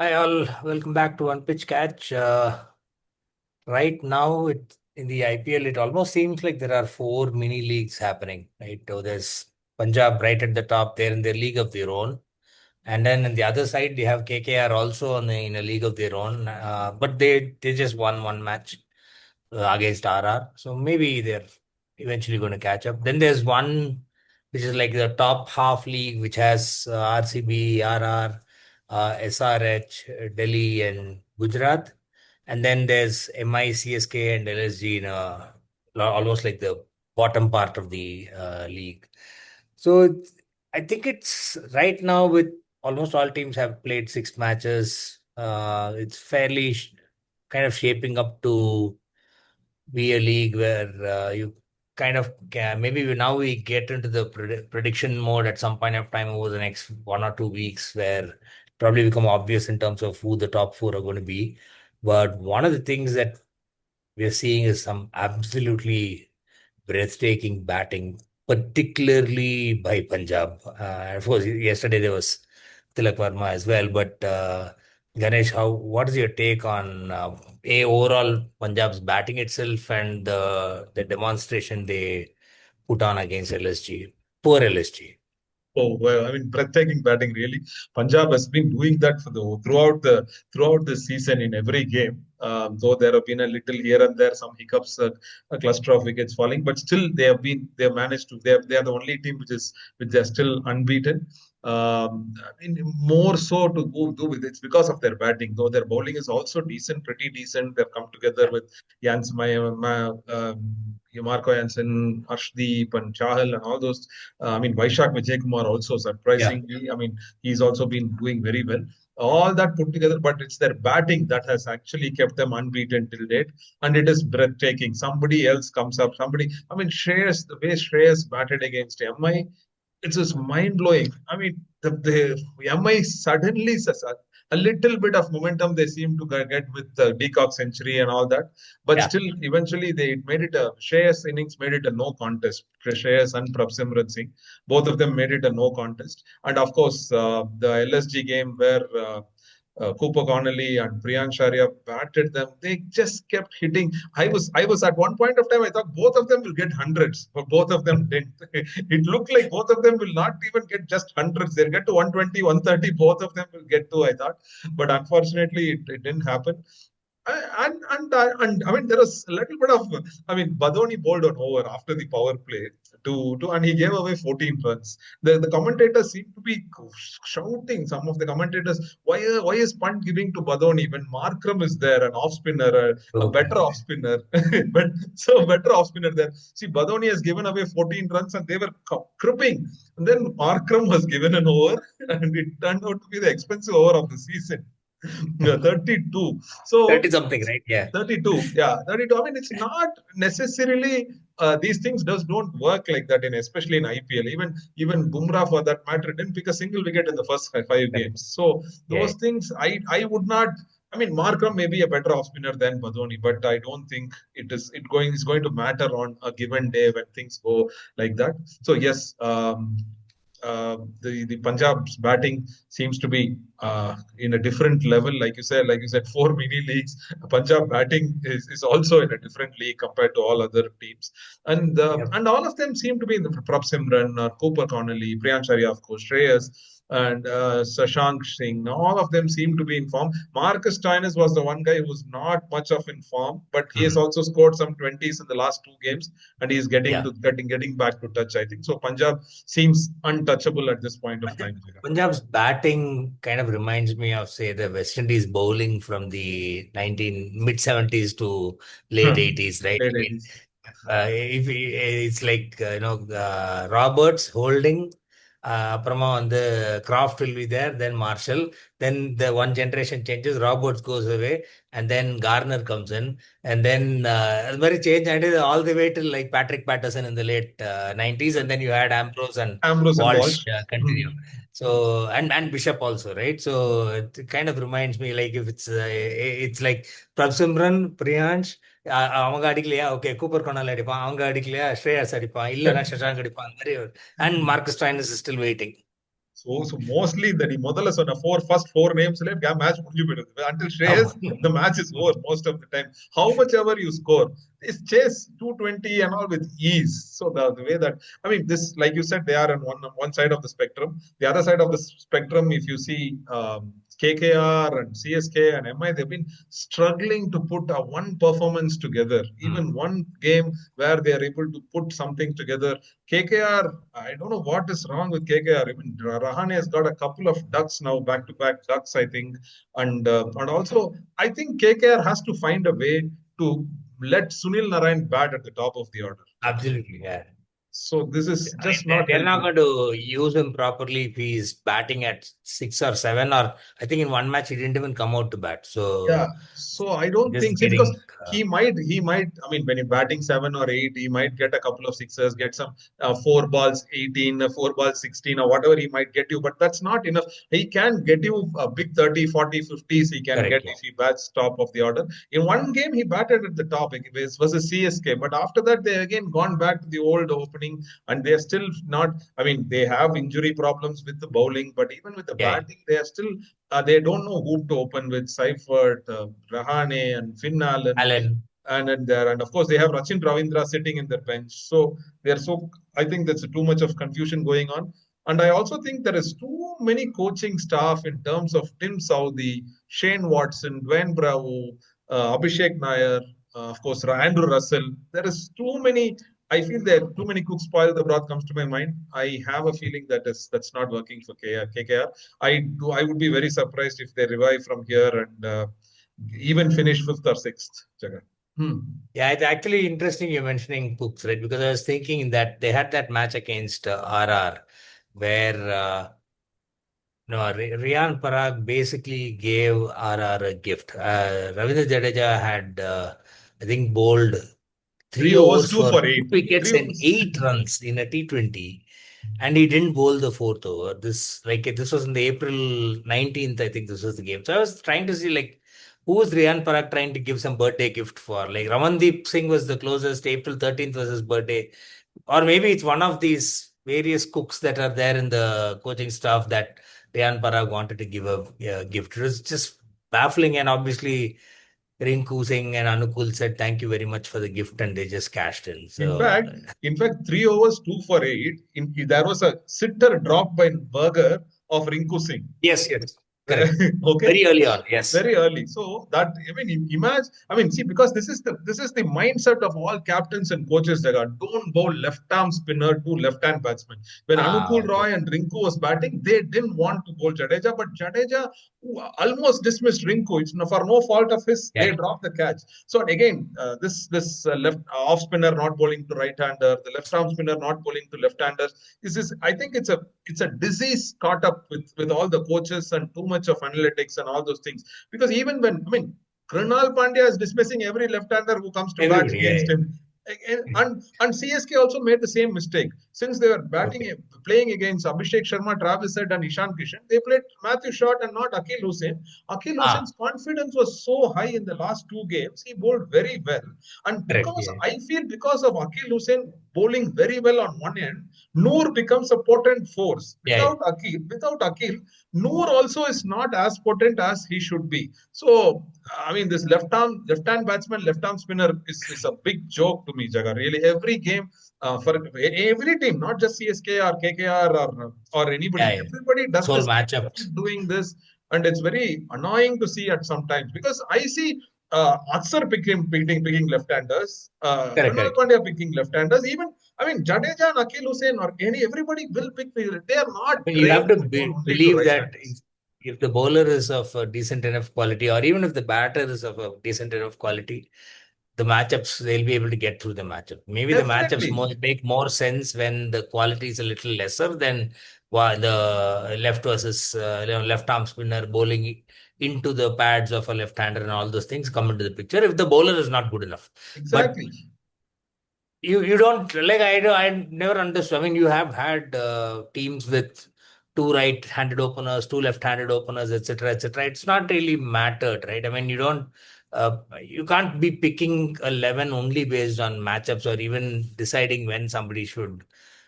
Hi all, welcome back to One Pitch Catch. Right now, in the IPL, it almost seems like there are four mini leagues happening. Right, so there's Punjab right at the top there in their league of their own, and then on the other side they have KKR also in a league of their own. But they just won one match against RR. So maybe they're eventually going to catch up. Then there's one which is like the top half league, which has RCB, RR, SRH, Delhi, and Gujarat. And then there's MI, CSK, and LSG in almost like the bottom part of the league. So I think it's right now with almost all teams have played six matches. It's fairly kind of shaping up to be a league where you kind of can, maybe now we get into the prediction mode at some point of time over the next 1 or 2 weeks where probably become obvious in terms of who the top four are going to be. But one of the things that we're seeing is some absolutely breathtaking batting, particularly by Punjab. Of course, yesterday there was Tilak Verma as well. But Ganesh, what is your take on overall Punjab's batting itself and the demonstration they put on against LSG? Poor LSG. Oh well, I mean, breathtaking batting really. Punjab has been doing that for the throughout the season in every game. Though there have been a little here and there, some hiccups, a cluster of wickets falling, but still they have managed to. They are the only team which they're still unbeaten. I mean, more so to go do with it's because of their batting. Though their bowling is also decent, pretty decent. They've come together with Jans Marco Jansen, Arshdeep, and Chahal, and all those. I mean, Vaishak Vijaykumar also Yeah. surprisingly. I mean, he's also been doing very well. All that put together, but it's their batting that has actually kept them unbeaten till date, and it is breathtaking. Somebody else comes up. I mean, the way Shreyas batted against MI, it's just mind blowing. I mean, the MI suddenly a little bit of momentum they seem to get with the Deacock century and all that, but Yeah. still, eventually they made it a Shreyas innings made it a no contest. Shreyas and Prabhsimran Singh, both of them made it a no contest, and of course the LSG game where Cooper Connolly and Priyan Sharia batted them. They just kept hitting. I was at one point of time. I thought both of them will get hundreds, but both of them didn't. It looked like both of them will not even get just hundreds. They'll get to 120, 130. Both of them will get to. I thought, but unfortunately, it didn't happen. And I mean there was a little bit of I mean Badoni bowled on over after the power play to and he gave away 14 runs. The commentators seem to be shouting. Some of the commentators, why is Punt giving to Badoni when Markram is there, an off spinner, a better off spinner, but so better off spinner there. See, Badoni has given away 14 runs and they were cripping. And then Markram was given an over, and it turned out to be the expensive over of the season. Yeah, 32. So 30 something, right? Yeah. 32, yeah, 32. I mean, it's not necessarily these things just don't work like that in especially in IPL. Even Bumrah for that matter didn't pick a single wicket in the first five Correct. games. So Yeah. those things I would not. I mean, Markram may be a better off spinner than Badoni, but I don't think it's going to matter on a given day when things go like that. So yes, the Punjab's batting seems to be in a different level. Like you said, four mini leagues. Punjab batting is also in a different league compared to all other teams, Yep. and all of them seem to be in the Prab Simran, Cooper Connolly, Priyansharia, of course, Shreyas, and Sashank Singh. All of them seem to be in form. Marcus Stoinis was the one guy who was not much of in form, but he has Mhm. also scored some 20s in the last two games, and he's Yeah. getting back to touch. I think so. Punjab seems untouchable at this point of time. Punjab's batting kind of reminds me of, say, the West Indies bowling from the 19 mid 70s to late 80s, right? Late I mean, 80s. if it's like Roberts holding, அப்புறமா வந்து Croft will be there, then Marshall, then the one generation changes, Roberts goes away, and then Garner comes in, and then அது மாதிரி change ஆயிட்டு all the way till like Patrick Patterson in the late 90s, and then you had Ambrose and Ambrose and Walsh Walsh. continue. So and Bishop also, right? So it kind of reminds me like if it's like Prabsimran, Priyansh, அவங்க அடிக்கலையா okay Cooper கொனால அடிப்பான் அவங்க அடிக்கலையா ஸ்ரேயாஸ் அடிப்பான் இல்லைன்னா சஷாங்க் அடிப்பான் அந்த மாதிரி and Marcus டைனஸ் is still waiting. So mostly that he முதல்ல சொன்ன first four names match முடிஞ்சு போயிடுது. Until Shreyas, Um, the match is over most of the time. How much ever you score, it's chase 220 and all with ease. So the way that, I mean, this, like you said, they are on one side of the spectrum. The other side of the spectrum, if you see KKR and CSK and MI, they've been struggling to put a one performance together. Even one game where they are able to put something together. KKR, I don't know what is wrong with KKR. Even Rahane has got a couple of ducks now, back-to-back ducks, I think. And also, I think KKR has to find a way to let Sunil Narayan bat at the top of the order. Absolutely, yeah. So this is I mean, just not they're not helping. going to use him properly if he's batting at 6 or 7, or I think in one match he didn't even come out to bat. Yeah, So so I don't just think, see, because getting, he might, I mean, when you're batting 7 or 8, he might get a couple of sixes, get some 4 balls 18, 4 balls 16, or whatever he might get you, but that's not enough. He can get you a big 30, 40, 50s, he can get correct, yeah. if he bats top of the order. In one game, he batted at the top, it was a CSK, but after that, they again gone back to the old opening, and they're still not, I mean, they have injury problems with the bowling, but even with the Yeah, yeah. batting, they are still they don't know who to open with Seifert, Rahane, and Finn Allen, Allen, and there, and of course they have Rachin Ravindra sitting in their bench. So they're so, I think that's too much of confusion going on. And I also think there is too many coaching staff in terms of Tim Southey, Shane Watson, Dwayne Bravo, Abhishek Nair, of course Andrew Russell. There is too many. I feel there too many cooks spoil the broth comes to my mind. I have a feeling that's not working for KKR. I would be very surprised if they revive from here and even finish fifth or sixth. Jagan. Hmm. yeah, it's actually interesting you're mentioning Cooks, right? Because I was thinking that they had that match against RR where no, Riyan Parag basically gave RR a gift. Ravindra Jadeja had, I think, bowled three 3 overs, overs two for for two eight. wickets Three and overs. 8 runs in a T20, and he didn't bowl the fourth over. This was in the April 19th, I think this was the game. So I was trying to see like who was Riyan Parag trying to give some birthday gift for? Like Ramandeep Singh was the closest. April 13th was his birthday, or maybe it's one of these various cooks that are there in the coaching staff that Riyan Parag wanted to give a gift. It was just baffling, and obviously Rinku Singh and Anukul said thank you very much for the gift, and they just cashed in. In So fact, in fact, 3 overs, 2 for 8. There was a sitter drop by Berger of Rinku Singh. yes, yes, correct. Okay, Very early on, yes. very early. So that, I mean, imagine. I mean, see, because this is the mindset of all captains and coaches. That are, don't bowl left arm spinner to left hand batsman. When Ah, Anukul okay. Roy and Rinku was batting, they didn't want to bowl Jadeja, but Jadeja almost dismissed Rinku. It's for no fault of his. Yeah, They dropped the catch. So again, this left off spinner not bowling to right hander, the left arm spinner not bowling to left handers. This I think it's a disease caught up with all the coaches and too much of analytics and all those things. Because even when, I mean, Krunal Pandya is dismissing every left-hander who comes to bat everybody, yeah, against him. And CSK also made the same mistake. Since they were yeah. Okay, playing against Abhishek Sharma, Travis Head, and Ishan Kishan, they played Matthew Short and not Akil Hussain. Akil ah, Hussain's confidence was so high in the last two games. He bowled very well. And correct, because yeah, I feel because of Akil Hussain bowling very well on one end, Noor becomes a potent force. yeah, yeah. Without Akil, Noor also is not as potent as he should be. So, I mean, this left hand batsman, left arm spinner is a big joke to me, Jaga. Really, every game for every team, not just CSK or KKR or Yeah, anybody, yeah. everybody does Soul this. matchups, Keep doing this, and it's very annoying to see at some times because I see Aksar picking left-handers, correct, Krunal correct. Pandya picking left-handers. Even, I mean, Jadeja and Akil Hussain or everybody will pick. They are not I mean, you have trained to to bowl only to believe that right-handers. if the bowler is of a decent enough quality, or even if the batter is of a decent enough quality, the matchups they'll be able to get through the matchup. Maybe the matchups Definitely. make more sense when the quality is a little lesser than the left versus left arm spinner bowling into the pads of a left hander and all those things come into the picture if the bowler is not good enough. But Exactly. you don't like I never understood. I mean, you have had teams with two right-handed openers, two left-handed openers, etc., etc. It's not really mattered, right? I mean, you can't be picking 11 only based on matchups or even deciding when somebody should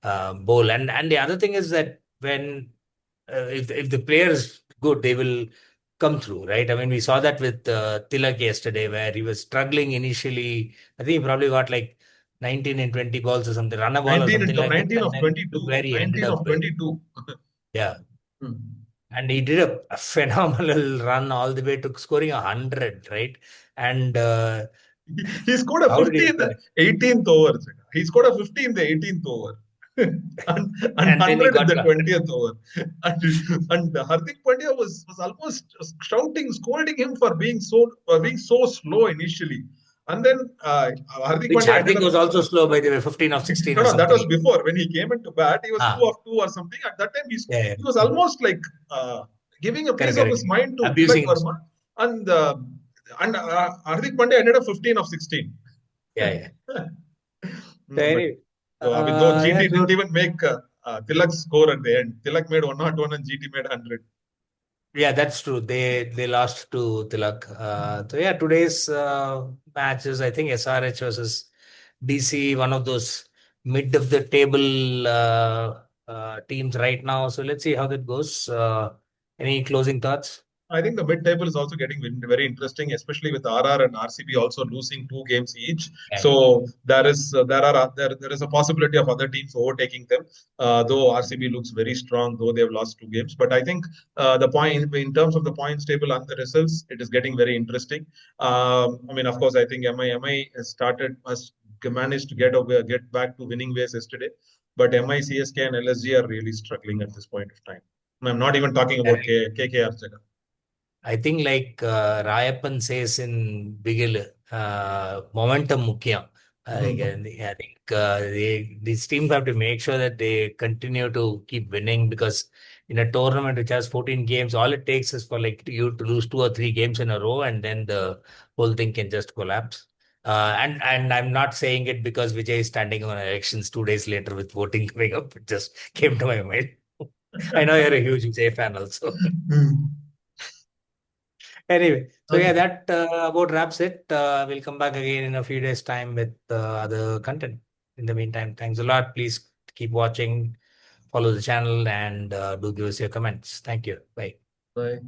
bowl. And the other thing is that when if the player is good, they will come through, right? I mean, we saw that with Tilak yesterday, where he was struggling initially. I think he probably got like 19 and 20 balls or something, run a ball or 19 something and like that, 19 and of then look 22. where he ended 19 up of with. 22. Yeah. Hmm. And he did a phenomenal run all the way to scoring 100, right? And He scored a how did 50 he in score the it? 18th over. He scored a 50 in the 18th over. and And then he 100 in got the caught. 20th over. And Hardik Pandya was almost shouting, scolding him for being so slow initially. And then Hardik Which Pandya ended Hardik up. was also slow, by the way, 15 of 16 No, or no, that was something. before. When he came into bat, he was two Ah, of two or something. At that time, yeah, yeah. he was almost like giving a Correct, piece of correct. his mind to Tilak Abusing him. Verma, and Hardik Pandya ended up 15 of 16. Yeah, yeah. So But anyway, so, I mean, no, yeah, GT didn't so even make Tilak's score at the end. Tilak made 101 and GT made 100. yeah, that's true. They lost to Tilak. So yeah, today's matches, I think SRH versus DC, one of those mid of the table teams right now. So let's see how that goes. Any closing thoughts? I think the mid-table is also getting very interesting, especially with RR and RCB also losing 2 games each. Yeah, So there is a possibility of other teams overtaking them. Though RCB looks very strong, though they have lost 2 games. But I think the point in terms of the points table and the results, it is getting very interesting. I mean, of course, I think MI has managed to get back to winning ways yesterday. But MI, CSK, and LSG are really struggling at this point of time. And I'm not even talking about correct. KKR. I think like Rayappan says in bigilu, momentum mukkiyam. I think these teams have to make sure that they continue to keep winning, because in a tournament which has 14 games, all it takes is for like you to lose 2 or 3 games in a row, and then the whole thing can just collapse. And I'm not saying it because Vijay is standing on elections 2 days later with voting coming up. It just came to my mind. I know you're a huge Vijay fan also. Anyway, so yeah, Okay. that about wraps it. We'll come back again in a few days' time with other content. In the meantime, thanks a lot. Please keep watching, follow the channel, and do give us your comments. Thank you. Bye. Bye.